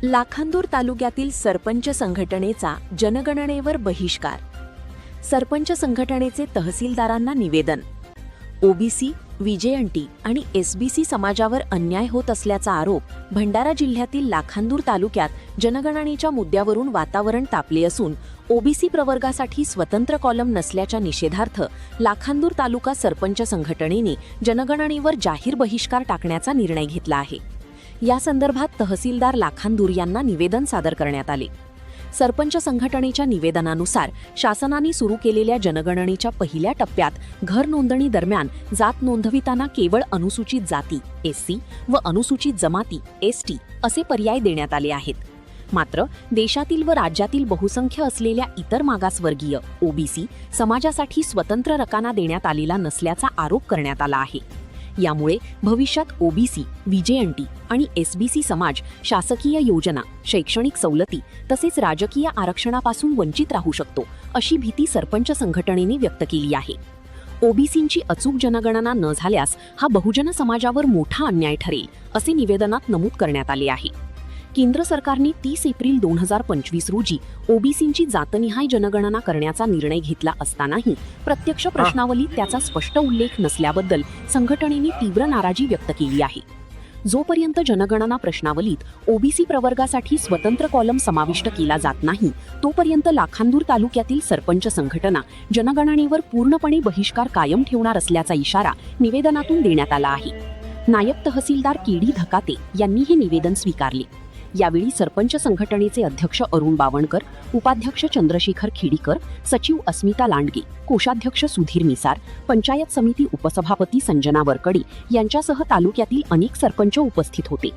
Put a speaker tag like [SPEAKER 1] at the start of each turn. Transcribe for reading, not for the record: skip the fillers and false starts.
[SPEAKER 1] लाखांदूर तालुक्यातील सरपंच संघटनेचा जनगणनेवर बहिष्कार. सरपंच संघटनेचे तहसीलदारांना निवेदन. ओबीसी, व्हीजेएनटी आणि एसबीसी समाजावर अन्याय होत असल्याचा आरोप. भंडारा जिल्ह्यातील लाखांदूर तालुक्यात जनगणनेच्या मुद्द्यावरून वातावरण तापले असून ओबीसी प्रवर्गासाठी स्वतंत्र कॉलम नसल्याच्या निषेधार्थ लाखांदूर तालुका सरपंच संघटनेने जनगणनेवर जाहीर बहिष्कार टाकण्याचा निर्णय घेतला आहे. या संदर्भात तहसीलदार लाखांदूर यांना निवेदन सादर करण्यात आले. सरपंच संघटनेच्या निवेदनानुसार शासनाने सुरू केलेल्या जनगणनेच्या पहिल्या टप्प्यात घर नोंदणी दरम्यान जात नोंदविताना केवळ अनुसूचित जाती एससी व अनुसूचित जमाती एसटी असे पर्याय देण्यात आले आहेत. मात्र देशातील व राज्यातील बहुसंख्य असलेल्या इतर मागासवर्गीय ओबीसी समाजासाठी स्वतंत्र रकाना देण्यात आलेला नसल्याचा आरोप करण्यात आला आहे. यामुळे भविष्यात ओबीसी, व्हीजेएनटी आणि एसबीसी समाज शासकीय योजना, शैक्षणिक सवलती तसेच राजकीय आरक्षणापासून वंचित राहू शकतो अशी भीती सरपंच संघटनेने व्यक्त केली आहे. ओबीसींची अचूक जनगणना न झाल्यास हा बहुजन समाजावर मोठा अन्याय ठरेल असे निवेदनात नमूद करण्यात आले आहे. केंद्र सरकारने 30 एप्रिल 2025 रोजी ओबीसींची जातनिहाय जनगणना करण्याचा निर्णय घेतला असतानाही प्रत्यक्ष प्रश्नावलीत त्याचा स्पष्ट उल्लेख नसल्याबद्दल संघटनेने तीव्र नाराजी व्यक्त केली आहे. जोपर्यंत जनगणना प्रश्नावलीत ओबीसी प्रवर्गासाठी स्वतंत्र कॉलम समाविष्ट केला जात नाही तोपर्यंत लाखांदूर तालुक्यातील सरपंच संघटना जनगणनेवर पूर्णपणे बहिष्कार कायम ठेवणार असल्याचा इशारा निवेदनातून देण्यात आला आहे. नायब तहसीलदार केडी धकाते यांनी हे निवेदन स्वीकारले. यावेळी सरपंच संघटनेचे अध्यक्ष अरुण बावणकर, उपाध्यक्ष चंद्रशेखर खेडीकर, सचिव अस्मिता लांडगे, कोषाध्यक्ष सुधीर मिसार, पंचायत समिती उपसभापती संजना वरकडी यांच्यासह तालुक्यातील अनेक सरपंच उपस्थित होते.